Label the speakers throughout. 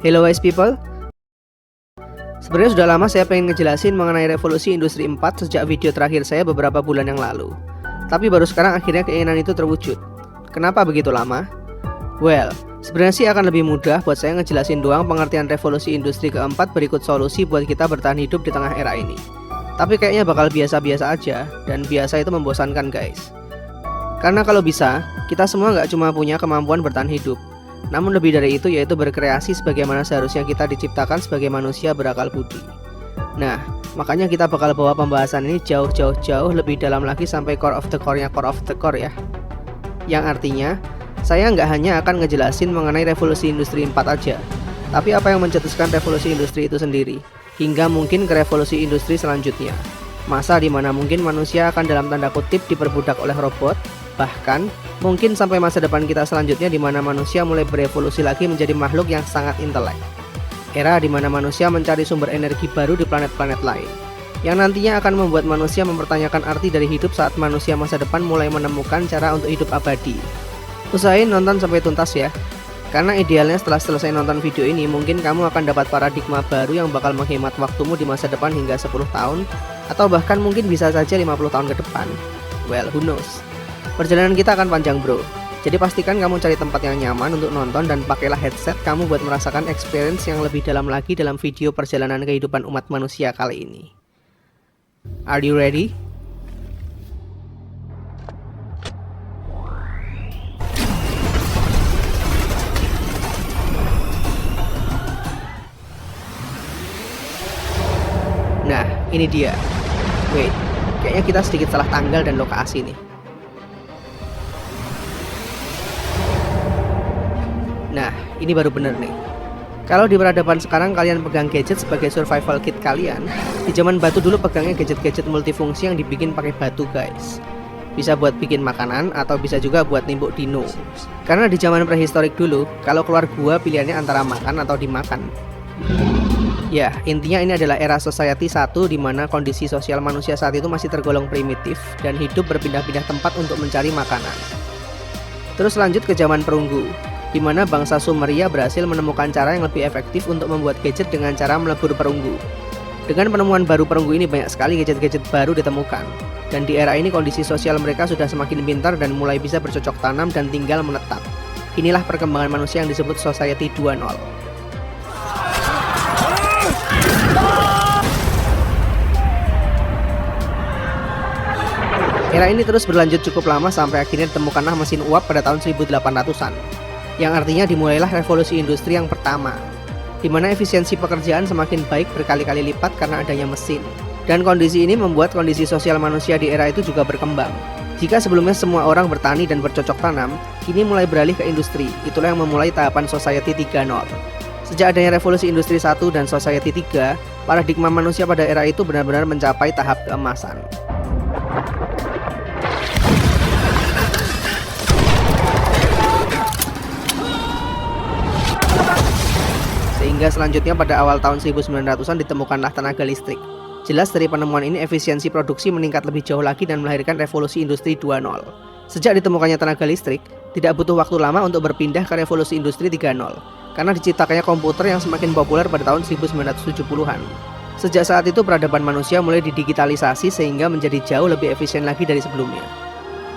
Speaker 1: Hello wise people. Sebenarnya sudah lama saya pengen ngejelasin mengenai revolusi industri 4 sejak video terakhir saya beberapa bulan yang lalu. Tapi baru sekarang akhirnya keinginan itu terwujud. Kenapa begitu lama? Well, sebenarnya sih akan lebih mudah buat saya ngejelasin doang pengertian revolusi industri keempat berikut solusi buat kita bertahan hidup di tengah era ini. Tapi kayaknya bakal biasa-biasa aja, dan biasa itu membosankan guys. Karena kalau bisa, kita semua nggak cuma punya kemampuan bertahan hidup, namun lebih dari itu yaitu berkreasi sebagaimana seharusnya kita diciptakan sebagai manusia berakal budi. Nah, makanya kita bakal bawa pembahasan ini jauh lebih dalam lagi sampai core of the core ya. Yang artinya, saya nggak hanya akan ngejelasin mengenai revolusi industri 4 aja, tapi apa yang mencetuskan revolusi industri itu sendiri, hingga mungkin ke revolusi industri selanjutnya. Masa dimana mungkin manusia akan dalam tanda kutip diperbudak oleh robot, bahkan mungkin sampai masa depan kita selanjutnya di mana manusia mulai berevolusi lagi menjadi makhluk yang sangat intelek. Era di mana manusia mencari sumber energi baru di planet-planet lain, yang nantinya akan membuat manusia mempertanyakan arti dari hidup saat manusia masa depan mulai menemukan cara untuk hidup abadi. Usahain nonton sampai tuntas ya, karena idealnya setelah selesai nonton video ini mungkin kamu akan dapat paradigma baru yang bakal menghemat waktumu di masa depan hingga 10 tahun, atau bahkan mungkin bisa saja 50 tahun ke depan. Well, who knows? Perjalanan kita akan panjang bro, jadi pastikan kamu cari tempat yang nyaman untuk nonton dan pakailah headset kamu buat merasakan experience yang lebih dalam lagi dalam video perjalanan kehidupan umat manusia kali ini. Are you ready? Nah, ini dia. Wait, kayaknya kita sedikit salah tanggal dan lokasi nih. Nah, ini baru bener nih. Kalau di peradaban sekarang kalian pegang gadget sebagai survival kit kalian, di zaman batu dulu pegangnya gadget-gadget multifungsi yang dibikin pakai batu guys. Bisa buat bikin makanan atau bisa juga buat nimbuk dino. Karena di zaman prehistorik dulu, kalau keluar gua pilihannya antara makan atau dimakan. Ya, intinya ini adalah era society 1 di mana kondisi sosial manusia saat itu masih tergolong primitif dan hidup berpindah-pindah tempat untuk mencari makanan. Terus lanjut ke zaman perunggu, di mana bangsa Sumeria berhasil menemukan cara yang lebih efektif untuk membuat gadget dengan cara melebur perunggu. Dengan penemuan baru perunggu ini banyak sekali gadget-gadget baru ditemukan. Dan di era ini kondisi sosial mereka sudah semakin pintar dan mulai bisa bercocok tanam dan tinggal menetap. Inilah perkembangan manusia yang disebut Society 2.0. Era ini terus berlanjut cukup lama sampai akhirnya ditemukanlah mesin uap pada tahun 1800-an. Yang artinya dimulailah revolusi industri yang pertama, di mana efisiensi pekerjaan semakin baik berkali-kali lipat karena adanya mesin. Dan kondisi ini membuat kondisi sosial manusia di era itu juga berkembang. Jika sebelumnya semua orang bertani dan bercocok tanam, kini mulai beralih ke industri. Itulah yang memulai tahapan Society 3.0. Sejak adanya revolusi industri 1 dan Society 3, paradigma manusia pada era itu benar-benar mencapai tahap keemasan. Hingga selanjutnya pada awal tahun 1900-an ditemukanlah tenaga listrik. Jelas dari penemuan ini efisiensi produksi meningkat lebih jauh lagi dan melahirkan revolusi industri 2.0. Sejak ditemukannya tenaga listrik, tidak butuh waktu lama untuk berpindah ke revolusi industri 3.0, karena diciptakannya komputer yang semakin populer pada tahun 1970-an. Sejak saat itu peradaban manusia mulai didigitalisasi sehingga menjadi jauh lebih efisien lagi dari sebelumnya.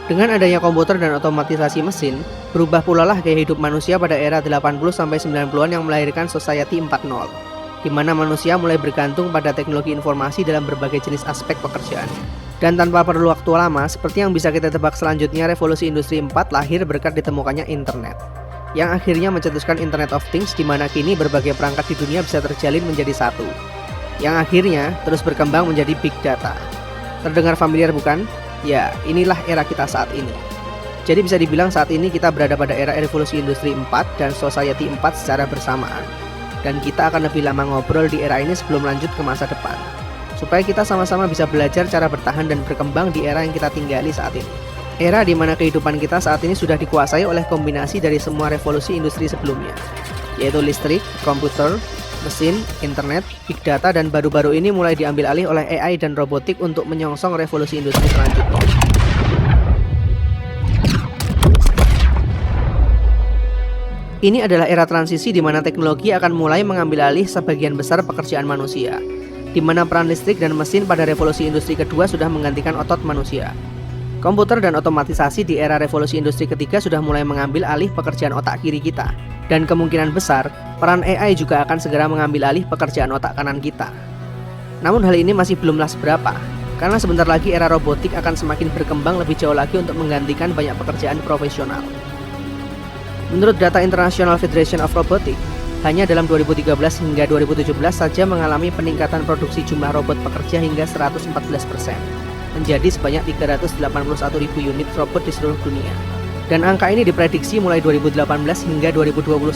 Speaker 1: Dengan adanya komputer dan otomatisasi mesin, berubah pula lah gaya hidup manusia pada era 80-90-an yang melahirkan Society 4.0, di mana manusia mulai bergantung pada teknologi informasi dalam berbagai jenis aspek pekerjaan. Dan tanpa perlu waktu lama, seperti yang bisa kita tebak selanjutnya, revolusi industri 4 lahir berkat ditemukannya internet, yang akhirnya mencetuskan Internet of Things di mana kini berbagai perangkat di dunia bisa terjalin menjadi satu, yang akhirnya terus berkembang menjadi Big Data. Terdengar familiar bukan? Ya, inilah era kita saat ini. Jadi bisa dibilang saat ini kita berada pada era revolusi industri 4 dan Society 4 secara bersamaan. Dan kita akan lebih lama ngobrol di era ini sebelum lanjut ke masa depan, supaya kita sama-sama bisa belajar cara bertahan dan berkembang di era yang kita tinggali saat ini. Era di mana kehidupan kita saat ini sudah dikuasai oleh kombinasi dari semua revolusi industri sebelumnya, yaitu listrik, komputer, mesin, internet, big data, dan baru-baru ini mulai diambil alih oleh AI dan robotik untuk menyongsong revolusi industri selanjutnya. Ini adalah era transisi di mana teknologi akan mulai mengambil alih sebagian besar pekerjaan manusia, di mana peran listrik dan mesin pada revolusi industri kedua sudah menggantikan otot manusia. Komputer dan otomatisasi di era revolusi industri ketiga sudah mulai mengambil alih pekerjaan otak kiri kita, dan kemungkinan besar peran AI juga akan segera mengambil alih pekerjaan otak kanan kita. Namun hal ini masih belumlah seberapa, karena sebentar lagi era robotik akan semakin berkembang lebih jauh lagi untuk menggantikan banyak pekerjaan profesional. Menurut data International Federation of Robotics, hanya dalam 2013 hingga 2017 saja mengalami peningkatan produksi jumlah robot pekerja hingga 114%, menjadi sebanyak 381.000 unit robot di seluruh dunia. Dan angka ini diprediksi mulai 2018 hingga 2021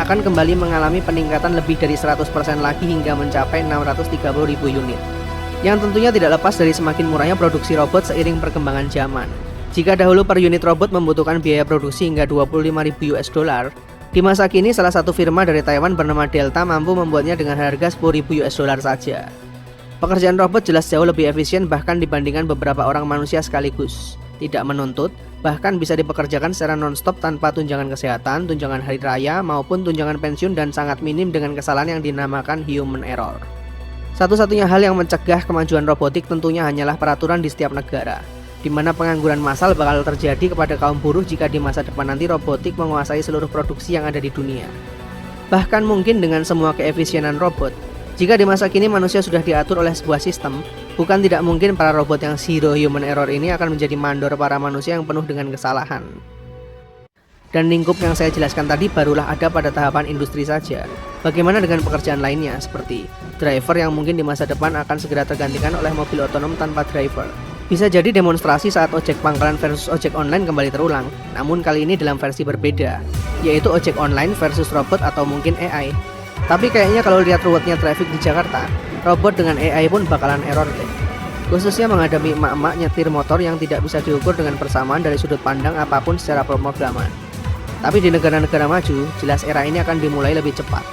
Speaker 1: akan kembali mengalami peningkatan lebih dari 100% lagi hingga mencapai 630.000 unit. Yang tentunya tidak lepas dari semakin murahnya produksi robot seiring perkembangan zaman. Jika dahulu per unit robot membutuhkan biaya produksi hingga 25.000 US dollar, di masa kini salah satu firma dari Taiwan bernama Delta mampu membuatnya dengan harga 10.000 US dollar saja. Pekerjaan robot jelas jauh lebih efisien bahkan dibandingkan beberapa orang manusia sekaligus. Tidak menuntut, bahkan bisa dipekerjakan secara non-stop tanpa tunjangan kesehatan, tunjangan hari raya, maupun tunjangan pensiun dan sangat minim dengan kesalahan yang dinamakan human error. Satu-satunya hal yang mencegah kemajuan robotik tentunya hanyalah peraturan di setiap negara, di mana pengangguran massal bakal terjadi kepada kaum buruh jika di masa depan nanti robotik menguasai seluruh produksi yang ada di dunia. Bahkan mungkin dengan semua keefisienan robot, jika di masa kini manusia sudah diatur oleh sebuah sistem, bukan tidak mungkin para robot yang zero human error ini akan menjadi mandor para manusia yang penuh dengan kesalahan. Dan lingkup yang saya jelaskan tadi barulah ada pada tahapan industri saja. Bagaimana dengan pekerjaan lainnya, seperti driver yang mungkin di masa depan akan segera tergantikan oleh mobil otonom tanpa driver. Bisa jadi demonstrasi saat ojek pangkalan versus ojek online kembali terulang, namun kali ini dalam versi berbeda, yaitu ojek online versus robot atau mungkin AI. Tapi kayaknya kalau lihat ruwetnya traffic di Jakarta, robot dengan AI pun bakalan error deh. Khususnya menghadapi emak-emak nyetir motor yang tidak bisa diukur dengan persamaan dari sudut pandang apapun secara pemrograman. Tapi di negara-negara maju, jelas era ini akan dimulai lebih cepat.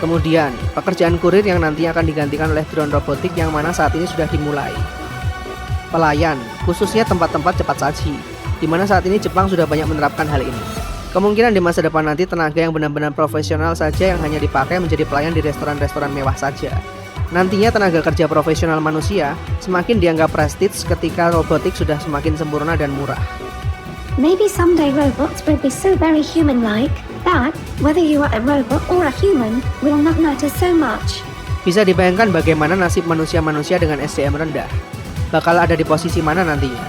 Speaker 1: Kemudian, pekerjaan kurir yang nantinya akan digantikan oleh drone robotik yang mana saat ini sudah dimulai. Pelayan, khususnya tempat-tempat cepat saji, di mana saat ini Jepang sudah banyak menerapkan hal ini. Kemungkinan di masa depan nanti tenaga yang benar-benar profesional saja yang hanya dipakai menjadi pelayan di restoran-restoran mewah saja. Nantinya tenaga kerja profesional manusia semakin dianggap prestige ketika robotik sudah semakin sempurna dan murah.
Speaker 2: Maybe someday robots will be so very human-like that whether you are a robot or a human will not matter so much.
Speaker 1: Bisa dibayangkan bagaimana nasib manusia-manusia dengan SDM rendah. Bakal ada di posisi mana nantinya?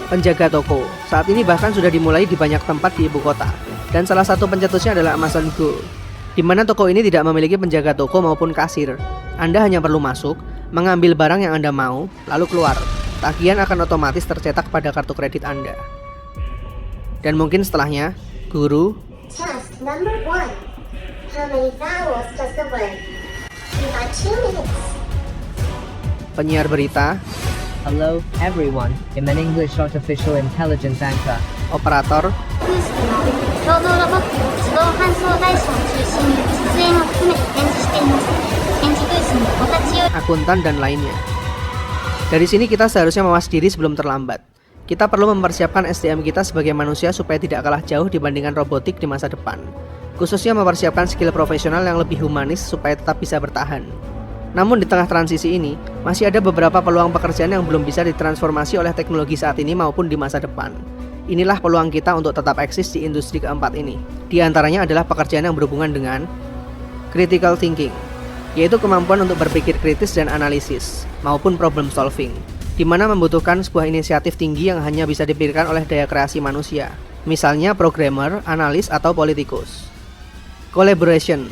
Speaker 1: Penjaga toko, saat ini bahkan sudah dimulai di banyak tempat di ibu kota. Dan salah satu pencetusnya adalah Amazon Go, di mana toko ini tidak memiliki penjaga toko maupun kasir. Anda hanya perlu masuk, mengambil barang yang Anda mau, lalu keluar. Tagihan akan otomatis tercetak pada kartu kredit Anda. Dan mungkin setelahnya, guru,
Speaker 3: Test number 1. How many vowels does the word? You have 2 minutes.
Speaker 1: penyiar berita,
Speaker 4: Hello, everyone. I'm an English artificial intelligence anchor.
Speaker 1: operator,
Speaker 3: クースでは共同ロボットの自動搬送会社を中心に出演を含めて展示しています。展示ブースにお立ち寄り
Speaker 1: akuntan, dan lainnya. Dari sini kita seharusnya mawas diri sebelum terlambat. Kita perlu mempersiapkan SDM kita sebagai manusia supaya tidak kalah jauh dibandingkan robotik di masa depan. Khususnya mempersiapkan skill profesional yang lebih humanis supaya tetap bisa bertahan. Namun di tengah transisi ini, masih ada beberapa peluang pekerjaan yang belum bisa ditransformasi oleh teknologi saat ini maupun di masa depan. Inilah peluang kita untuk tetap eksis di industri keempat ini. Di antaranya adalah pekerjaan yang berhubungan dengan critical thinking, yaitu kemampuan untuk berpikir kritis dan analisis, maupun problem solving, di mana membutuhkan sebuah inisiatif tinggi yang hanya bisa dipikirkan oleh daya kreasi manusia, misalnya programmer, analis, atau politikus. Collaboration,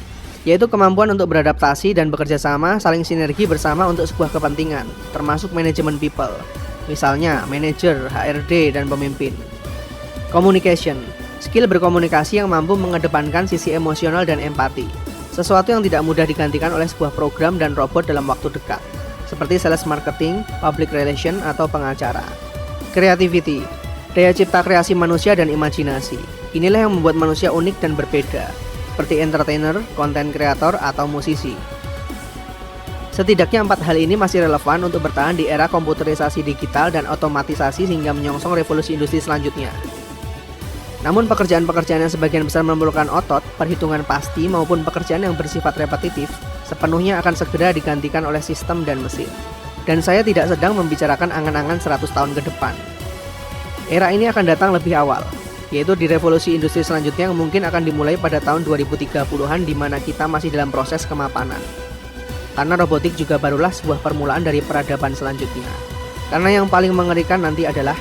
Speaker 1: yaitu kemampuan untuk beradaptasi dan bekerja sama, saling sinergi bersama untuk sebuah kepentingan, termasuk manajemen people, misalnya manajer, HRD, dan pemimpin. Communication, skill berkomunikasi yang mampu mengedepankan sisi emosional dan empati, sesuatu yang tidak mudah digantikan oleh sebuah program dan robot dalam waktu dekat, seperti sales marketing, public relation, atau pengacara. Creativity, daya cipta kreasi manusia dan imajinasi. Inilah yang membuat manusia unik dan berbeda, seperti entertainer, konten kreator, atau musisi. Setidaknya 4 hal ini masih relevan untuk bertahan di era komputerisasi digital dan otomatisasi hingga menyongsong revolusi industri selanjutnya. Namun pekerjaan-pekerjaan yang sebagian besar memerlukan otot, perhitungan pasti maupun pekerjaan yang bersifat repetitif sepenuhnya akan segera digantikan oleh sistem dan mesin. Dan saya tidak sedang membicarakan angan-angan 100 tahun ke depan. Era ini akan datang lebih awal, yaitu di revolusi industri selanjutnya yang mungkin akan dimulai pada tahun 2030-an di mana kita masih dalam proses kemapanan. Karena robotik juga barulah sebuah permulaan dari peradaban selanjutnya. Karena yang paling mengerikan nanti adalah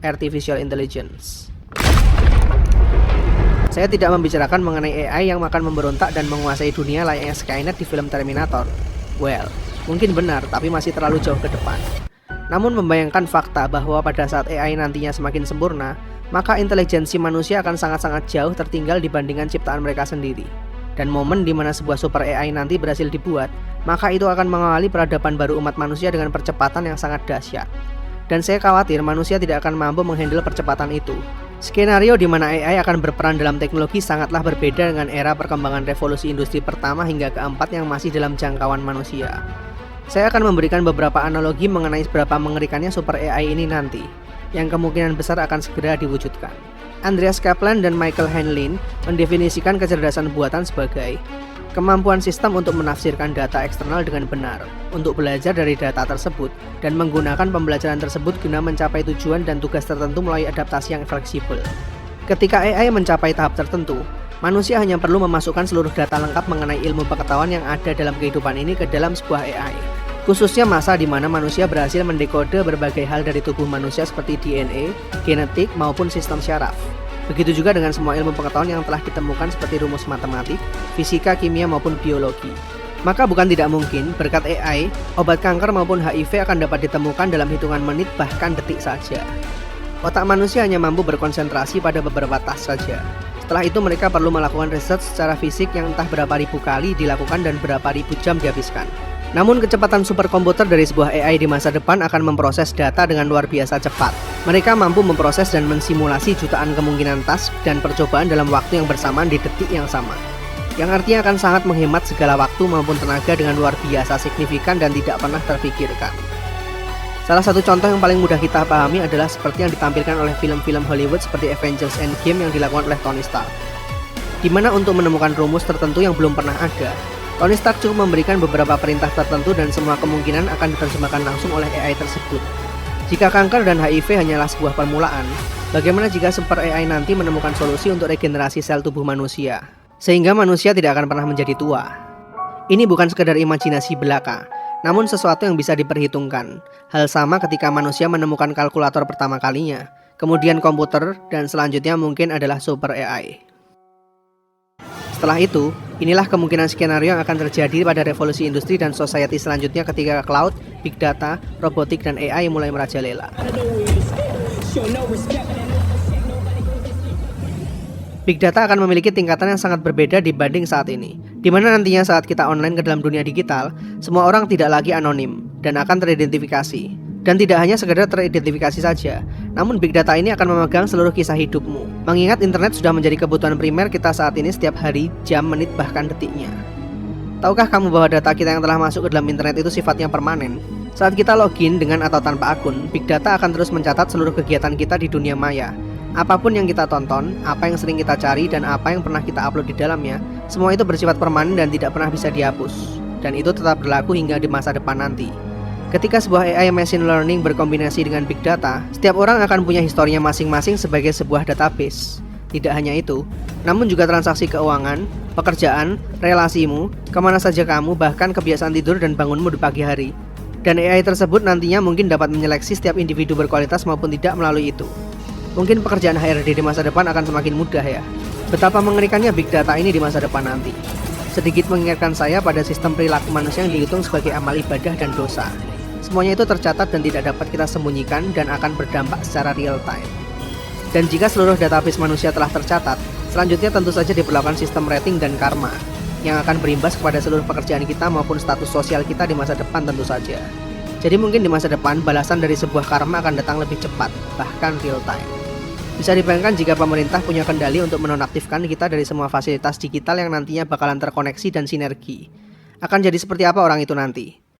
Speaker 1: Artificial Intelligence. Saya tidak membicarakan mengenai AI yang akan memberontak dan menguasai dunia layaknya Skynet di film Terminator. Well, mungkin benar, tapi masih terlalu jauh ke depan. Namun membayangkan fakta bahwa pada saat AI nantinya semakin sempurna, maka intelijensi manusia akan sangat-sangat jauh tertinggal dibandingkan ciptaan mereka sendiri. Dan momen di mana sebuah super AI nanti berhasil dibuat, maka itu akan mengawali peradaban baru umat manusia dengan percepatan yang sangat dahsyat. Dan saya khawatir manusia tidak akan mampu menghandle percepatan itu. Skenario di mana AI akan berperan dalam teknologi sangatlah berbeda dengan era perkembangan revolusi industri pertama hingga keempat yang masih dalam jangkauan manusia. Saya akan memberikan beberapa analogi mengenai seberapa mengerikannya super AI ini nanti, yang kemungkinan besar akan segera diwujudkan. Andreas Kaplan dan Michael Hanlin mendefinisikan kecerdasan buatan sebagai kemampuan sistem untuk menafsirkan data eksternal dengan benar, untuk belajar dari data tersebut, dan menggunakan pembelajaran tersebut guna mencapai tujuan dan tugas tertentu melalui adaptasi yang fleksibel. Ketika AI mencapai tahap tertentu, manusia hanya perlu memasukkan seluruh data lengkap mengenai ilmu pengetahuan yang ada dalam kehidupan ini ke dalam sebuah AI. Khususnya masa di mana manusia berhasil mendekode berbagai hal dari tubuh manusia seperti DNA, genetik, maupun sistem syaraf. Begitu juga dengan semua ilmu pengetahuan yang telah ditemukan seperti rumus matematik, fisika, kimia, maupun biologi. Maka bukan tidak mungkin, berkat AI, obat kanker maupun HIV akan dapat ditemukan dalam hitungan menit bahkan detik saja. Otak manusia hanya mampu berkonsentrasi pada beberapa task saja. Setelah itu mereka perlu melakukan riset secara fisik yang entah berapa ribu kali dilakukan dan berapa ribu jam dihabiskan. Namun kecepatan superkomputer dari sebuah AI di masa depan akan memproses data dengan luar biasa cepat. Mereka mampu memproses dan mensimulasi jutaan kemungkinan task dan percobaan dalam waktu yang bersamaan di detik yang sama. Yang artinya akan sangat menghemat segala waktu maupun tenaga dengan luar biasa signifikan dan tidak pernah terpikirkan. Salah satu contoh yang paling mudah kita pahami adalah seperti yang ditampilkan oleh film-film Hollywood seperti Avengers Endgame yang dilakukan oleh Tony Stark. Di mana untuk menemukan rumus tertentu yang belum pernah ada, Tony Stark cukup memberikan beberapa perintah tertentu dan semua kemungkinan akan diterjemahkan langsung oleh AI tersebut. Jika kanker dan HIV hanyalah sebuah permulaan, bagaimana jika super AI nanti menemukan solusi untuk regenerasi sel tubuh manusia, sehingga manusia tidak akan pernah menjadi tua? Ini bukan sekedar imajinasi belaka, namun sesuatu yang bisa diperhitungkan. Hal sama ketika manusia menemukan kalkulator pertama kalinya, kemudian komputer, dan selanjutnya mungkin adalah super AI. Setelah itu, inilah kemungkinan skenario yang akan terjadi pada revolusi industri dan society selanjutnya ketika cloud, big data, robotik, dan AI mulai merajalela. Big data akan memiliki tingkatan yang sangat berbeda dibanding saat ini, di mana nantinya saat kita online ke dalam dunia digital, semua orang tidak lagi anonim dan akan teridentifikasi. Dan tidak hanya sekedar teridentifikasi saja, namun big data ini akan memegang seluruh kisah hidupmu. Mengingat internet sudah menjadi kebutuhan primer kita saat ini setiap hari, jam, menit, bahkan detiknya. Tahukah kamu bahwa data kita yang telah masuk ke dalam internet itu sifatnya permanen? Saat kita login dengan atau tanpa akun, big data akan terus mencatat seluruh kegiatan kita di dunia maya. Apapun yang kita tonton, apa yang sering kita cari, dan apa yang pernah kita upload di dalamnya, semua itu bersifat permanen dan tidak pernah bisa dihapus. Dan itu tetap berlaku hingga di masa depan nanti. Ketika sebuah AI machine learning berkombinasi dengan big data, setiap orang akan punya historinya masing-masing sebagai sebuah database. Tidak hanya itu, namun juga transaksi keuangan, pekerjaan, relasimu, kemana saja kamu, bahkan kebiasaan tidur dan bangunmu di pagi hari. Dan AI tersebut nantinya mungkin dapat menyeleksi setiap individu berkualitas maupun tidak melalui itu. Mungkin pekerjaan HRD di masa depan akan semakin mudah ya. Betapa mengerikannya big data ini di masa depan nanti. Sedikit mengingatkan saya pada sistem perilaku manusia yang dihitung sebagai amal ibadah dan dosa. Semuanya itu tercatat dan tidak dapat kita sembunyikan dan akan berdampak secara real time. Dan jika seluruh database manusia telah tercatat, selanjutnya tentu saja diperlakukan sistem rating dan karma yang akan berimbas kepada seluruh pekerjaan kita maupun status sosial kita di masa depan tentu saja. Jadi mungkin di masa depan balasan dari sebuah karma akan datang lebih cepat, bahkan real time. Bisa dibayangkan jika pemerintah punya kendali untuk menonaktifkan kita dari semua fasilitas digital yang nantinya bakalan terkoneksi dan sinergi. Akan jadi seperti apa orang itu nanti?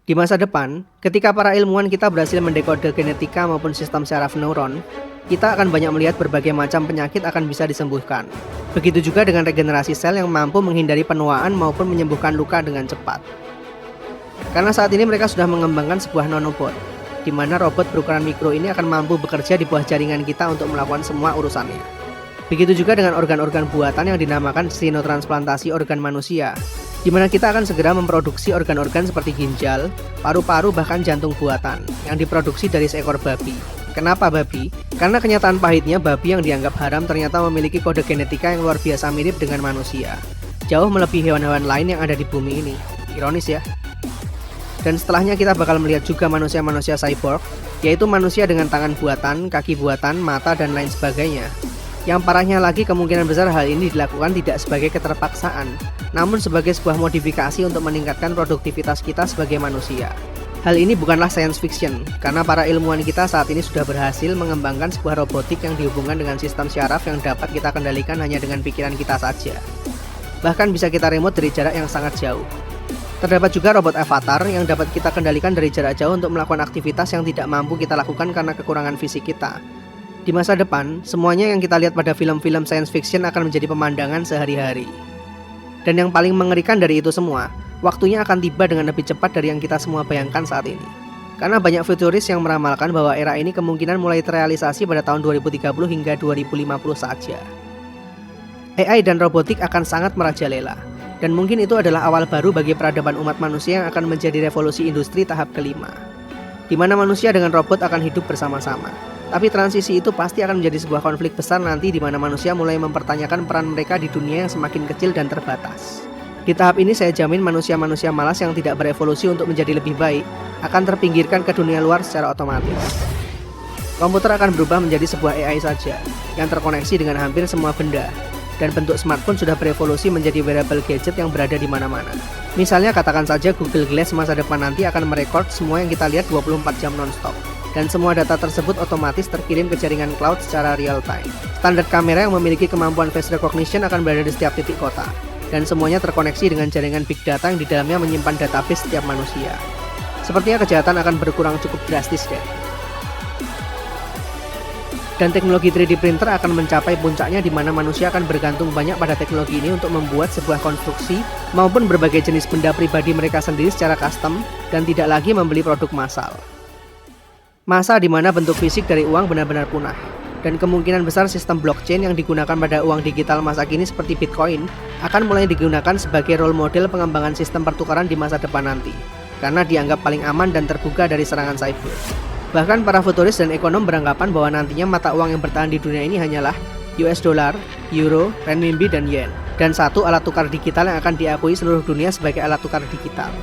Speaker 1: Di masa depan, ketika para ilmuwan kita berhasil mendekode genetika maupun sistem saraf neuron, kita akan banyak melihat berbagai macam penyakit akan bisa disembuhkan. Begitu juga dengan regenerasi sel yang mampu menghindari penuaan maupun menyembuhkan luka dengan cepat. Karena saat ini mereka sudah mengembangkan sebuah nanobot, di mana robot berukuran mikro ini akan mampu bekerja di bawah jaringan kita untuk melakukan semua urusannya. Begitu juga dengan organ-organ buatan yang dinamakan xenotransplantasi organ manusia, di mana kita akan segera memproduksi organ-organ seperti ginjal, paru-paru, bahkan jantung buatan yang diproduksi dari seekor babi. Kenapa babi? Karena kenyataan pahitnya babi yang dianggap haram ternyata memiliki kode genetika yang luar biasa mirip dengan manusia, jauh melebihi hewan-hewan lain yang ada di bumi ini. Ironis ya. Dan setelahnya kita bakal melihat juga manusia-manusia cyborg, yaitu manusia dengan tangan buatan, kaki buatan, mata, dan lain sebagainya. Yang parahnya lagi, kemungkinan besar hal ini dilakukan tidak sebagai keterpaksaan, namun sebagai sebuah modifikasi untuk meningkatkan produktivitas kita sebagai manusia. Hal ini bukanlah science fiction, karena para ilmuwan kita saat ini sudah berhasil mengembangkan sebuah robotik yang dihubungkan dengan sistem syaraf yang dapat kita kendalikan hanya dengan pikiran kita saja. Bahkan bisa kita remote dari jarak yang sangat jauh. Terdapat juga robot avatar yang dapat kita kendalikan dari jarak jauh untuk melakukan aktivitas yang tidak mampu kita lakukan karena kekurangan fisik kita. Di masa depan, semuanya yang kita lihat pada film-film science fiction akan menjadi pemandangan sehari-hari. Dan yang paling mengerikan dari itu semua, waktunya akan tiba dengan lebih cepat dari yang kita semua bayangkan saat ini. Karena banyak futuris yang meramalkan bahwa era ini kemungkinan mulai terrealisasi pada tahun 2030 hingga 2050 saja. AI dan robotik akan sangat merajalela. Dan mungkin itu adalah awal baru bagi peradaban umat manusia yang akan menjadi revolusi industri tahap kelima, di mana manusia dengan robot akan hidup bersama-sama. Tapi transisi itu pasti akan menjadi sebuah konflik besar nanti di mana manusia mulai mempertanyakan peran mereka di dunia yang semakin kecil dan terbatas. Di tahap ini saya jamin manusia-manusia malas yang tidak berevolusi untuk menjadi lebih baik akan terpinggirkan ke dunia luar secara otomatis. Komputer akan berubah menjadi sebuah AI saja yang terkoneksi dengan hampir semua benda. Dan bentuk smartphone sudah berevolusi menjadi wearable gadget yang berada di mana-mana. Misalnya katakan saja Google Glass masa depan nanti akan merekod semua yang kita lihat 24 jam non-stop. Dan semua data tersebut otomatis terkirim ke jaringan cloud secara real time. Standar kamera yang memiliki kemampuan face recognition akan berada di setiap titik kota. Dan semuanya terkoneksi dengan jaringan big data yang di dalamnya menyimpan database setiap manusia. Sepertinya kejahatan akan berkurang cukup drastis deh. Dan teknologi 3D printer akan mencapai puncaknya di mana manusia akan bergantung banyak pada teknologi ini untuk membuat sebuah konstruksi maupun berbagai jenis benda pribadi mereka sendiri secara custom dan tidak lagi membeli produk massal. Masa di mana bentuk fisik dari uang benar-benar punah. Dan kemungkinan besar sistem blockchain yang digunakan pada uang digital masa kini seperti Bitcoin akan mulai digunakan sebagai role model pengembangan sistem pertukaran di masa depan nanti, karena dianggap paling aman dan terbuka dari serangan cyber. Bahkan para futuris dan ekonom beranggapan bahwa nantinya mata uang yang bertahan di dunia ini hanyalah US dollar, euro, renminbi, dan yen. Dan satu alat tukar digital yang akan diakui seluruh dunia sebagai alat tukar digital.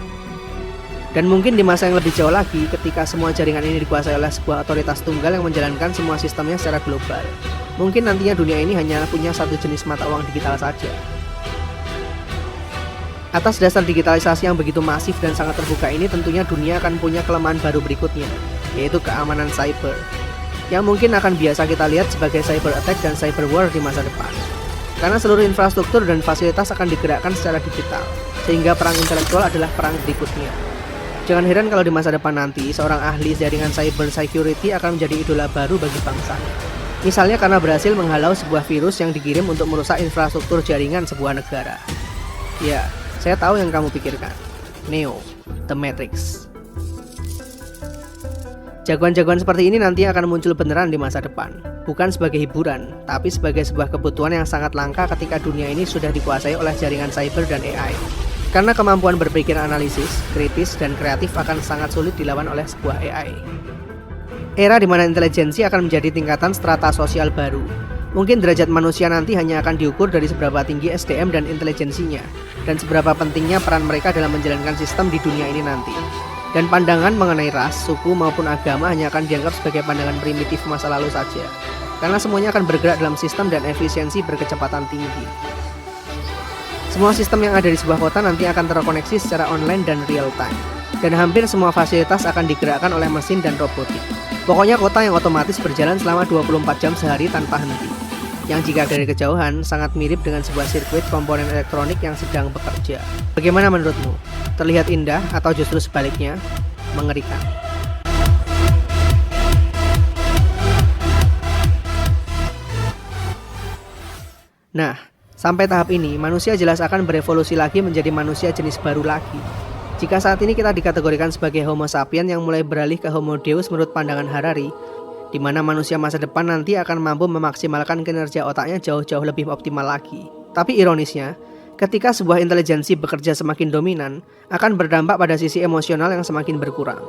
Speaker 1: Dan mungkin di masa yang lebih jauh lagi, ketika semua jaringan ini dikuasai oleh sebuah otoritas tunggal yang menjalankan semua sistemnya secara global, mungkin nantinya dunia ini hanya punya satu jenis mata uang digital saja. Atas dasar digitalisasi yang begitu masif dan sangat terbuka ini, tentunya dunia akan punya kelemahan baru berikutnya, yaitu keamanan cyber, yang mungkin akan biasa kita lihat sebagai cyber attack dan cyber war di masa depan. Karena seluruh infrastruktur dan fasilitas akan digerakkan secara digital, sehingga perang intelektual adalah perang berikutnya. Jangan heran kalau di masa depan nanti, seorang ahli jaringan cyber security akan menjadi idola baru bagi bangsa. Misalnya karena berhasil menghalau sebuah virus yang dikirim untuk merusak infrastruktur jaringan sebuah negara. Ya, saya tahu yang kamu pikirkan. Neo, The Matrix. Jagoan-jagoan seperti ini nanti akan muncul beneran di masa depan. Bukan sebagai hiburan, tapi sebagai sebuah kebutuhan yang sangat langka ketika dunia ini sudah dikuasai oleh jaringan cyber dan AI. Karena kemampuan berpikir analisis, kritis, dan kreatif akan sangat sulit dilawan oleh sebuah AI. Era di mana intelijensi akan menjadi tingkatan strata sosial baru. Mungkin derajat manusia nanti hanya akan diukur dari seberapa tinggi SDM dan intelijensinya, dan seberapa pentingnya peran mereka dalam menjalankan sistem di dunia ini nanti. Dan pandangan mengenai ras, suku, maupun agama hanya akan dianggap sebagai pandangan primitif masa lalu saja, karena semuanya akan bergerak dalam sistem dan efisiensi berkecepatan tinggi. Semua sistem yang ada di sebuah kota nanti akan terkoneksi secara online dan real time, dan hampir semua fasilitas akan digerakkan oleh mesin dan robotik. Pokoknya kota yang otomatis berjalan selama 24 jam sehari tanpa henti. yang jika dari kejauhan sangat mirip dengan sebuah sirkuit komponen elektronik yang sedang bekerja. Bagaimana menurutmu? Terlihat indah atau justru sebaliknya, mengerikan? Nah, sampai tahap ini, manusia jelas akan berevolusi lagi menjadi manusia jenis baru lagi. Jika saat ini kita dikategorikan sebagai Homo sapiens yang mulai beralih ke Homo Deus menurut pandangan Harari, di mana manusia masa depan nanti akan mampu memaksimalkan kinerja otaknya jauh-jauh lebih optimal lagi. Tapi ironisnya, ketika sebuah intelijensi bekerja semakin dominan, akan berdampak pada sisi emosional yang semakin berkurang.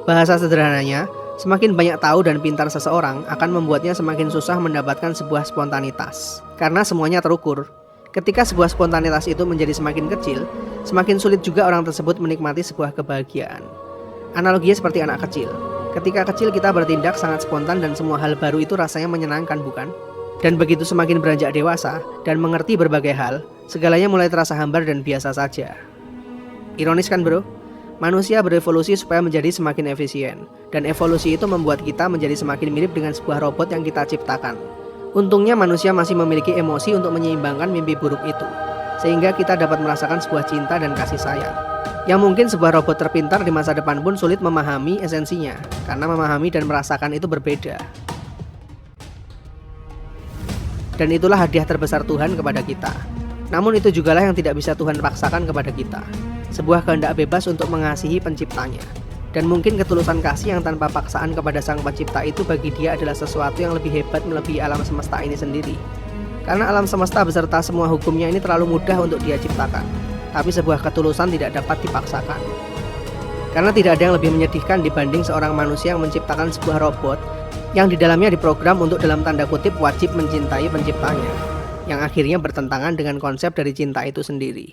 Speaker 1: Bahasa sederhananya, semakin banyak tahu dan pintar seseorang akan membuatnya semakin susah mendapatkan sebuah spontanitas. Karena semuanya terukur. Ketika sebuah spontanitas itu menjadi semakin kecil, semakin sulit juga orang tersebut menikmati sebuah kebahagiaan. Analoginya seperti anak kecil. Ketika kecil kita bertindak sangat spontan dan semua hal baru itu rasanya menyenangkan, bukan? Dan begitu semakin beranjak dewasa dan mengerti berbagai hal, segalanya mulai terasa hambar dan biasa saja. Ironis kan bro? Manusia berevolusi supaya menjadi semakin efisien, dan evolusi itu membuat kita menjadi semakin mirip dengan sebuah robot yang kita ciptakan. Untungnya manusia masih memiliki emosi untuk menyeimbangkan mimpi buruk itu, sehingga kita dapat merasakan sebuah cinta dan kasih sayang. Yang mungkin sebuah robot terpintar di masa depan pun sulit memahami esensinya, karena memahami dan merasakan itu berbeda. Dan itulah hadiah terbesar Tuhan kepada kita. Namun itu jugalah yang tidak bisa Tuhan paksakan kepada kita. Sebuah kehendak bebas untuk mengasihi penciptanya. Dan mungkin ketulusan kasih yang tanpa paksaan kepada sang pencipta itu bagi dia adalah sesuatu yang lebih hebat melebihi alam semesta ini sendiri. Karena alam semesta beserta semua hukumnya ini terlalu mudah untuk dia ciptakan. Tapi sebuah ketulusan tidak dapat dipaksakan. Karena tidak ada yang lebih menyedihkan dibanding seorang manusia yang menciptakan sebuah robot yang di dalamnya diprogram untuk dalam tanda kutip wajib mencintai penciptanya, yang akhirnya bertentangan dengan konsep dari cinta itu sendiri.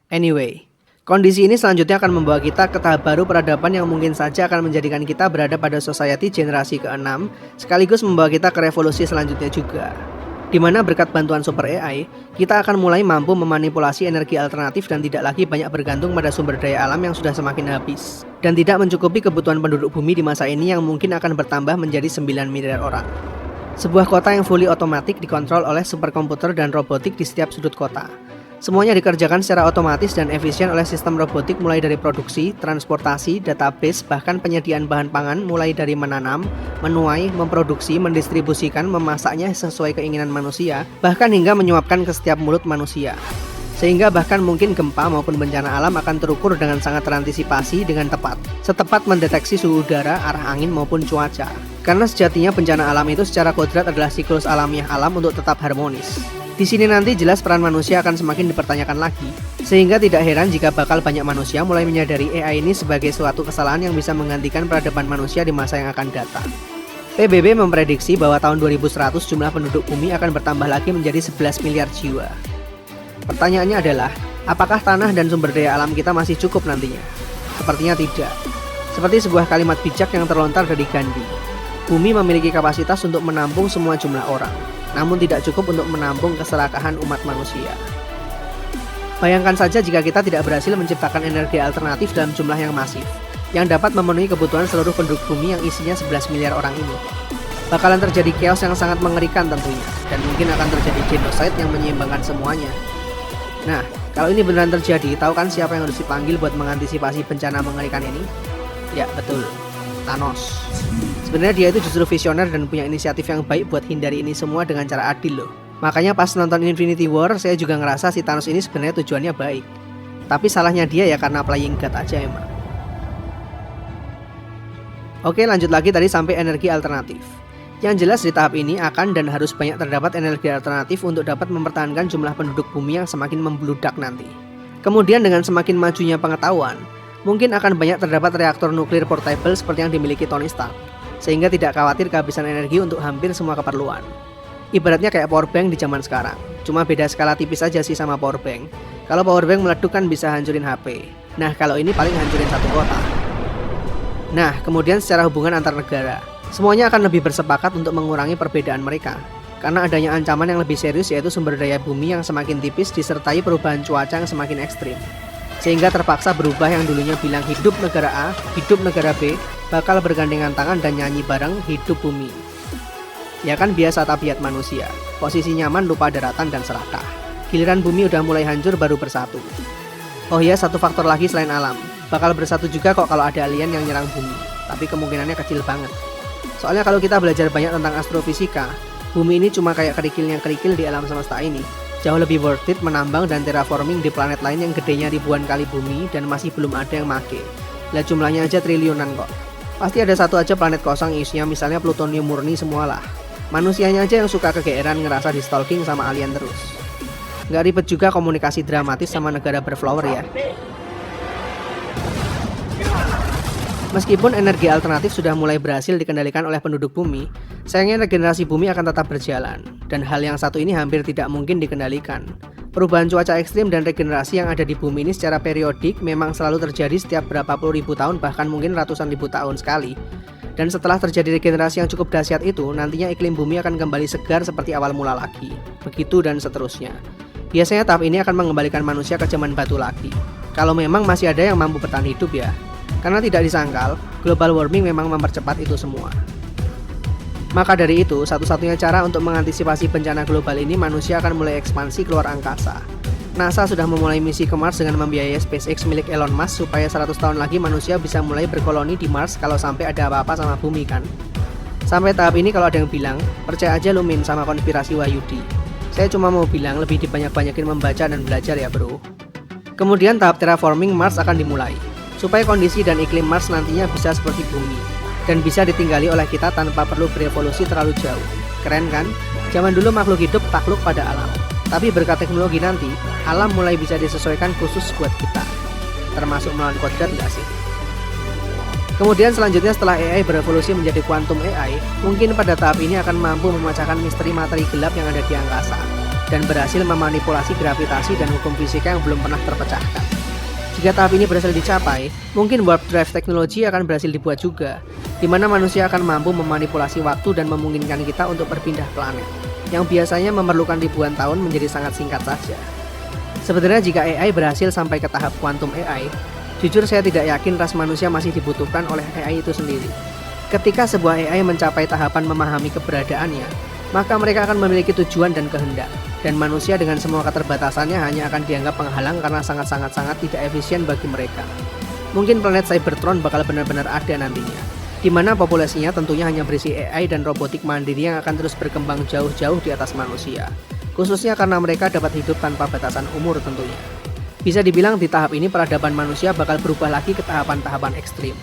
Speaker 1: Anyway, kondisi ini selanjutnya akan membawa kita ke tahap baru peradaban yang mungkin saja akan menjadikan kita berada pada society generasi ke-6, sekaligus membawa kita ke revolusi selanjutnya juga. Di mana berkat bantuan super AI, kita akan mulai mampu memanipulasi energi alternatif dan tidak lagi banyak bergantung pada sumber daya alam yang sudah semakin habis. Dan tidak mencukupi kebutuhan penduduk bumi di masa ini yang mungkin akan bertambah menjadi 9 miliar orang. Sebuah kota yang fully otomatis dikontrol oleh superkomputer dan robotik di setiap sudut kota. Semuanya dikerjakan secara otomatis dan efisien oleh sistem robotik mulai dari produksi, transportasi, database, bahkan penyediaan bahan pangan mulai dari menanam, menuai, memproduksi, mendistribusikan, memasaknya sesuai keinginan manusia, bahkan hingga menyuapkan ke setiap mulut manusia. Sehingga bahkan mungkin gempa maupun bencana alam akan terukur dengan sangat terantisipasi dengan tepat, setepat mendeteksi suhu udara, arah angin maupun cuaca. Karena sejatinya bencana alam itu secara kodrat adalah siklus alamiah alam untuk tetap harmonis. Di sini nanti jelas peran manusia akan semakin dipertanyakan lagi, sehingga tidak heran jika bakal banyak manusia mulai menyadari AI ini sebagai suatu kesalahan yang bisa menggantikan peradaban manusia di masa yang akan datang. PBB memprediksi bahwa tahun 2100 jumlah penduduk bumi akan bertambah lagi menjadi 11 miliar jiwa. Pertanyaannya adalah, apakah tanah dan sumber daya alam kita masih cukup nantinya? Sepertinya tidak. Seperti sebuah kalimat bijak yang terlontar dari Gandhi. Bumi memiliki kapasitas untuk menampung semua jumlah orang, namun tidak cukup untuk menampung keserakahan umat manusia. Bayangkan saja jika kita tidak berhasil menciptakan energi alternatif dalam jumlah yang masif, yang dapat memenuhi kebutuhan seluruh penduduk bumi yang isinya 11 miliar orang ini. Bakalan terjadi chaos yang sangat mengerikan tentunya, dan mungkin akan terjadi genocide yang menyeimbangkan semuanya. Nah, kalau ini beneran terjadi, tahu kan siapa yang harus dipanggil buat mengantisipasi bencana mengerikan ini? Ya, betul. Thanos. Sebenarnya dia itu justru visioner dan punya inisiatif yang baik buat hindari ini semua dengan cara adil loh. Makanya pas nonton Infinity War, saya juga ngerasa si Thanos ini sebenarnya tujuannya baik. Tapi salahnya dia ya karena playing God aja emang. Oke, lanjut lagi tadi sampai energi alternatif. Yang jelas di tahap ini akan dan harus banyak terdapat energi alternatif untuk dapat mempertahankan jumlah penduduk bumi yang semakin membludak nanti. Kemudian dengan semakin majunya pengetahuan, mungkin akan banyak terdapat reaktor nuklir portable seperti yang dimiliki Tony Stark, sehingga tidak khawatir kehabisan energi untuk hampir semua keperluan. Ibaratnya kayak powerbank di zaman sekarang, cuma beda skala tipis aja sih sama powerbank. Kalau powerbank meleduk kan bisa hancurin HP, nah kalau ini paling hancurin satu kota. Nah, kemudian secara hubungan antar negara, semuanya akan lebih bersepakat untuk mengurangi perbedaan mereka, karena adanya ancaman yang lebih serius yaitu sumber daya bumi yang semakin tipis disertai perubahan cuaca yang semakin ekstrim. Sehingga terpaksa berubah yang dulunya bilang hidup negara A, hidup negara B, bakal bergandengan tangan dan nyanyi bareng hidup bumi. Ya kan biasa tabiat manusia, posisi nyaman lupa daratan dan serakah. Giliran bumi udah mulai hancur baru bersatu. Oh ya, satu faktor lagi selain alam, bakal bersatu juga kok kalau ada alien yang nyerang bumi, tapi kemungkinannya kecil banget. Soalnya kalau kita belajar banyak tentang astrofisika, bumi ini cuma kayak kerikil di alam semesta ini. Jauh lebih worth it menambang dan terraforming di planet lain yang gedenya ribuan kali bumi dan masih belum ada yang make. Lah jumlahnya aja triliunan kok. Pasti ada satu aja planet kosong isinya misalnya plutonium murni semualah. Manusianya aja yang suka kegeeran ngerasa di stalking sama alien terus. Nggak ribet juga komunikasi dramatis sama negara berflower ya. Meskipun energi alternatif sudah mulai berhasil dikendalikan oleh penduduk bumi, sayangnya regenerasi bumi akan tetap berjalan, dan hal yang satu ini hampir tidak mungkin dikendalikan. Perubahan cuaca ekstrim dan regenerasi yang ada di bumi ini secara periodik memang selalu terjadi setiap berapa puluh ribu tahun, bahkan mungkin ratusan ribu tahun sekali. Dan setelah terjadi regenerasi yang cukup dahsyat itu, nantinya iklim bumi akan kembali segar seperti awal mula lagi. Begitu dan seterusnya. Biasanya tahap ini akan mengembalikan manusia ke zaman batu lagi. Kalau memang masih ada yang mampu bertahan hidup ya. Karena tidak disangkal, global warming memang mempercepat itu semua. Maka dari itu, satu-satunya cara untuk mengantisipasi bencana global ini manusia akan mulai ekspansi keluar angkasa. NASA sudah memulai misi ke Mars dengan membiayai SpaceX milik Elon Musk supaya 100 tahun lagi manusia bisa mulai berkoloni di Mars kalau sampai ada apa-apa sama bumi kan. Sampai tahap ini kalau ada yang bilang, percaya aja lu Min sama konspirasi Wahyudi. Saya cuma mau bilang lebih dibanyak-banyakin membaca dan belajar ya bro. Kemudian tahap terraforming Mars akan dimulai, supaya kondisi dan iklim Mars nantinya bisa seperti bumi, dan bisa ditinggali oleh kita tanpa perlu berevolusi terlalu jauh. Keren kan? Zaman dulu makhluk hidup takluk pada alam. Tapi berkat teknologi nanti, alam mulai bisa disesuaikan khusus buat kita. Termasuk melawan kodrat nggak sih? Kemudian selanjutnya setelah AI berevolusi menjadi quantum AI, mungkin pada tahap ini akan mampu memecahkan misteri materi gelap yang ada di angkasa, dan berhasil memanipulasi gravitasi dan hukum fisika yang belum pernah terpecahkan. Jika tahap ini berhasil dicapai, mungkin warp drive teknologi akan berhasil dibuat juga, di mana manusia akan mampu memanipulasi waktu dan memungkinkan kita untuk berpindah planet, yang biasanya memerlukan ribuan tahun menjadi sangat singkat saja. Sebenarnya jika AI berhasil sampai ke tahap quantum AI, jujur saya tidak yakin ras manusia masih dibutuhkan oleh AI itu sendiri. Ketika sebuah AI mencapai tahapan memahami keberadaannya, maka mereka akan memiliki tujuan dan kehendak, dan manusia dengan semua keterbatasannya hanya akan dianggap penghalang karena sangat-sangat tidak efisien bagi mereka. Mungkin planet Cybertron bakal benar-benar ada nantinya, di mana populasinya tentunya hanya berisi AI dan robotik mandiri yang akan terus berkembang jauh-jauh di atas manusia, khususnya karena mereka dapat hidup tanpa batasan umur tentunya. Bisa dibilang di tahap ini peradaban manusia bakal berubah lagi ke tahapan-tahapan ekstrim,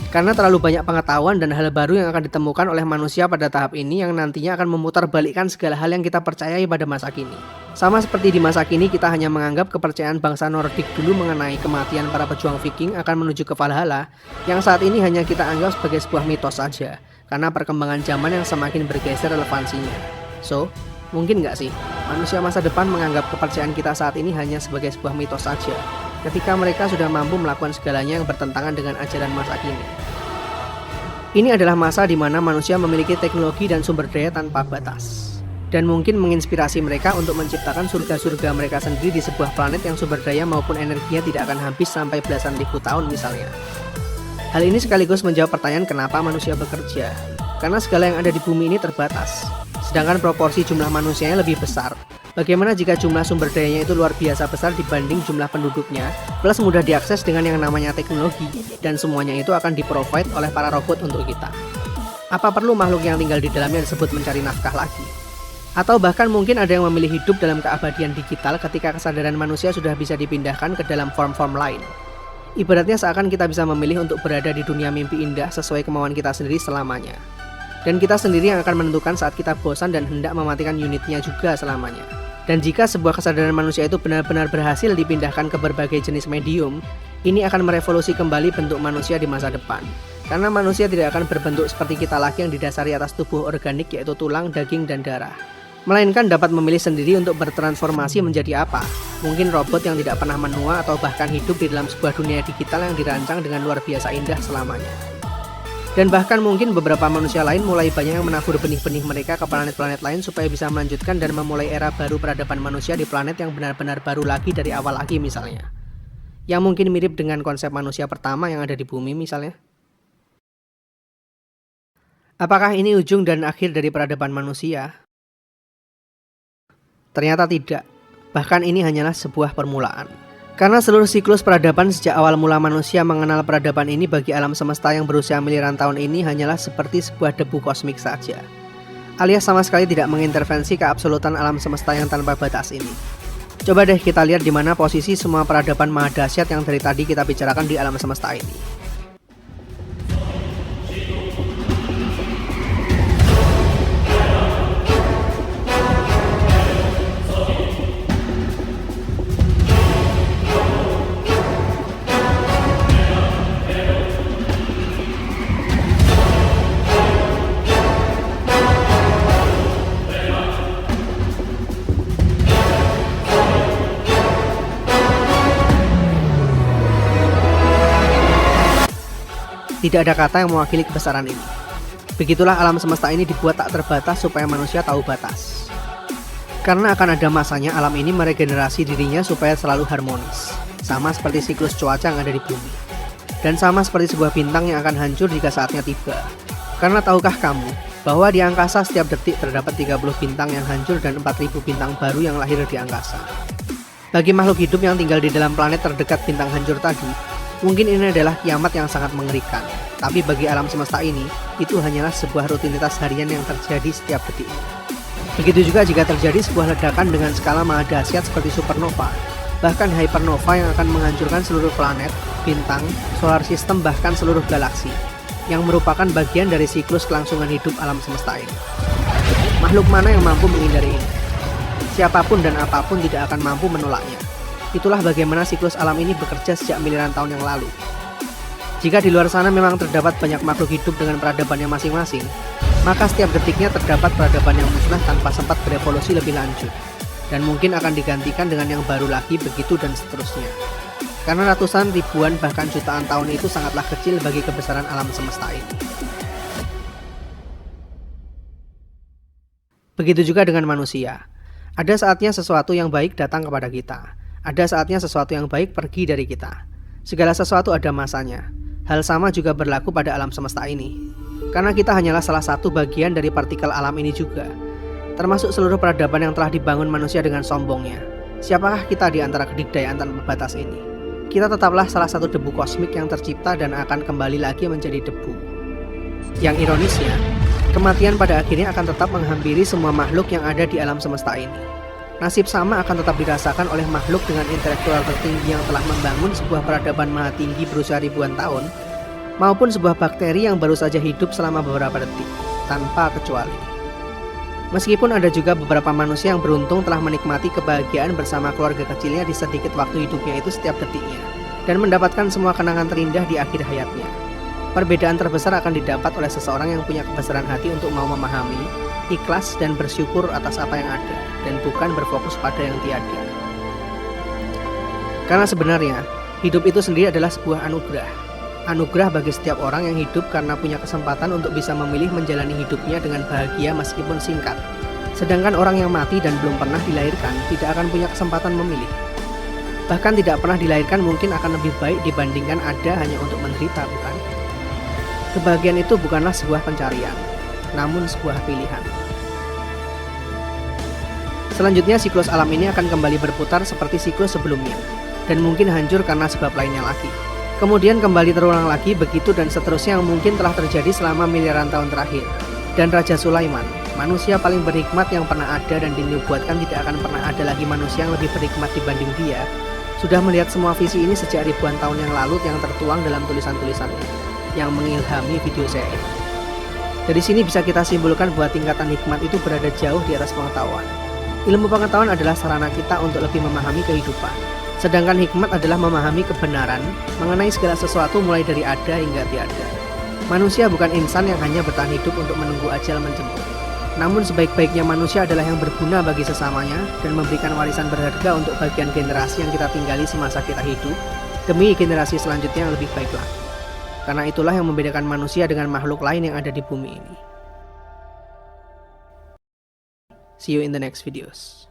Speaker 1: karena terlalu banyak pengetahuan dan hal baru yang akan ditemukan oleh manusia pada tahap ini yang nantinya akan memutarbalikkan segala hal yang kita percayai pada masa kini. Sama seperti di masa kini kita hanya menganggap kepercayaan bangsa Nordik dulu mengenai kematian para pejuang Viking akan menuju ke Valhalla, yang saat ini hanya kita anggap sebagai sebuah mitos saja, karena perkembangan zaman yang semakin bergeser relevansinya. So, mungkin nggak sih, manusia masa depan menganggap kepercayaan kita saat ini hanya sebagai sebuah mitos saja, ketika mereka sudah mampu melakukan segalanya yang bertentangan dengan ajaran masa kini. Ini adalah masa di mana manusia memiliki teknologi dan sumber daya tanpa batas, dan mungkin menginspirasi mereka untuk menciptakan surga-surga mereka sendiri di sebuah planet yang sumber daya maupun energinya tidak akan habis sampai belasan ribu tahun misalnya. Hal ini sekaligus menjawab pertanyaan kenapa manusia bekerja, karena segala yang ada di bumi ini terbatas, sedangkan proporsi jumlah manusianya lebih besar. Bagaimana jika jumlah sumber dayanya itu luar biasa besar dibanding jumlah penduduknya, plus mudah diakses dengan yang namanya teknologi, dan semuanya itu akan di-provide oleh para robot untuk kita. Apa perlu makhluk yang tinggal di dalamnya disebut mencari nafkah lagi? Atau bahkan mungkin ada yang memilih hidup dalam keabadian digital ketika kesadaran manusia sudah bisa dipindahkan ke dalam form-form lain. Ibaratnya seakan kita bisa memilih untuk berada di dunia mimpi indah sesuai kemauan kita sendiri selamanya. Dan kita sendiri yang akan menentukan saat kita bosan dan hendak mematikan unitnya juga selamanya. Dan jika sebuah kesadaran manusia itu benar-benar berhasil dipindahkan ke berbagai jenis medium, ini akan merevolusi kembali bentuk manusia di masa depan. Karena manusia tidak akan berbentuk seperti kita lagi yang didasari atas tubuh organik yaitu tulang, daging, dan darah. Melainkan dapat memilih sendiri untuk bertransformasi menjadi apa. Mungkin robot yang tidak pernah menua atau bahkan hidup di dalam sebuah dunia digital yang dirancang dengan luar biasa indah selamanya. Dan bahkan mungkin beberapa manusia lain mulai banyak yang menabur benih-benih mereka ke planet-planet lain supaya bisa melanjutkan dan memulai era baru peradaban manusia di planet yang benar-benar baru lagi dari awal lagi misalnya. Yang mungkin mirip dengan konsep manusia pertama yang ada di bumi misalnya. Apakah ini ujung dan akhir dari peradaban manusia? Ternyata tidak. Bahkan ini hanyalah sebuah permulaan. Karena seluruh siklus peradaban sejak awal mula manusia mengenal peradaban ini bagi alam semesta yang berusia miliaran tahun ini hanyalah seperti sebuah debu kosmik saja. Alias sama sekali tidak mengintervensi keabsolutan alam semesta yang tanpa batas ini. Coba deh kita lihat di mana posisi semua peradaban maha dahsyat yang dari tadi kita bicarakan di alam semesta ini. Tidak ada kata yang mewakili kebesaran ini. Begitulah alam semesta ini dibuat tak terbatas supaya manusia tahu batas. Karena akan ada masanya alam ini meregenerasi dirinya supaya selalu harmonis. Sama seperti siklus cuaca yang ada di bumi. Dan sama seperti sebuah bintang yang akan hancur jika saatnya tiba. Karena tahukah kamu bahwa di angkasa setiap detik terdapat 30 bintang yang hancur dan 4000 bintang baru yang lahir di angkasa. Bagi makhluk hidup yang tinggal di dalam planet terdekat bintang hancur tadi, mungkin ini adalah kiamat yang sangat mengerikan, tapi bagi alam semesta ini, itu hanyalah sebuah rutinitas harian yang terjadi setiap detik. Begitu juga jika terjadi sebuah ledakan dengan skala maha dahsyat seperti supernova, bahkan hypernova yang akan menghancurkan seluruh planet, bintang, solar system bahkan seluruh galaksi, yang merupakan bagian dari siklus kelangsungan hidup alam semesta ini. Makhluk mana yang mampu menghindari ini? Siapapun dan apapun tidak akan mampu menolaknya. Itulah bagaimana siklus alam ini bekerja sejak miliaran tahun yang lalu. Jika di luar sana memang terdapat banyak makhluk hidup dengan peradabannya masing-masing, maka setiap detiknya terdapat peradaban yang musnah tanpa sempat berevolusi lebih lanjut, dan mungkin akan digantikan dengan yang baru lagi, begitu dan seterusnya. Karena ratusan, ribuan, bahkan jutaan tahun itu sangatlah kecil bagi kebesaran alam semesta ini. Begitu juga dengan manusia. Ada saatnya sesuatu yang baik datang kepada kita. Ada saatnya sesuatu yang baik pergi dari kita. Segala sesuatu ada masanya. Hal sama juga berlaku pada alam semesta ini. Karena kita hanyalah salah satu bagian dari partikel alam ini juga. Termasuk seluruh peradaban yang telah dibangun manusia dengan sombongnya. Siapakah kita di antara kedikdayaan tanpa batas ini? Kita tetaplah salah satu debu kosmik yang tercipta dan akan kembali lagi menjadi debu. Yang ironisnya, kematian pada akhirnya akan tetap menghampiri semua makhluk yang ada di alam semesta ini. Nasib sama akan tetap dirasakan oleh makhluk dengan intelektual tertinggi yang telah membangun sebuah peradaban maha tinggi berusia ribuan tahun, maupun sebuah bakteri yang baru saja hidup selama beberapa detik, tanpa kecuali. Meskipun ada juga beberapa manusia yang beruntung telah menikmati kebahagiaan bersama keluarga kecilnya di sedikit waktu hidupnya itu setiap detiknya, dan mendapatkan semua kenangan terindah di akhir hayatnya. Perbedaan terbesar akan didapat oleh seseorang yang punya kebesaran hati untuk mau memahami, ikhlas dan bersyukur atas apa yang ada, dan bukan berfokus pada yang tiada. Karena sebenarnya, hidup itu sendiri adalah sebuah anugerah. Anugerah bagi setiap orang yang hidup karena punya kesempatan untuk bisa memilih menjalani hidupnya dengan bahagia meskipun singkat. Sedangkan orang yang mati dan belum pernah dilahirkan tidak akan punya kesempatan memilih. Bahkan tidak pernah dilahirkan mungkin akan lebih baik dibandingkan ada hanya untuk menderita, bukan? Kebahagiaan itu bukanlah sebuah pencarian, namun sebuah pilihan. Selanjutnya siklus alam ini akan kembali berputar seperti siklus sebelumnya, dan mungkin hancur karena sebab lainnya lagi. Kemudian kembali terulang lagi, begitu dan seterusnya yang mungkin telah terjadi selama miliaran tahun terakhir. Dan Raja Sulaiman, manusia paling berhikmat yang pernah ada dan dinubuatkan tidak akan pernah ada lagi manusia yang lebih berhikmat dibanding dia, sudah melihat semua visi ini sejak ribuan tahun yang lalu yang tertuang dalam tulisan-tulisannya yang mengilhami video saya ini. Dari sini bisa kita simpulkan bahwa tingkatan hikmat itu berada jauh di atas pengetahuan. Ilmu pengetahuan adalah sarana kita untuk lebih memahami kehidupan. Sedangkan hikmat adalah memahami kebenaran mengenai segala sesuatu mulai dari ada hingga tiada. Manusia bukan insan yang hanya bertahan hidup untuk menunggu ajal menjemput. Namun sebaik-baiknya manusia adalah yang berguna bagi sesamanya dan memberikan warisan berharga untuk bagian generasi yang kita tinggali semasa kita hidup demi generasi selanjutnya yang lebih baik lagi. Karena itulah yang membedakan manusia dengan makhluk lain yang ada di bumi ini. See you in the next videos.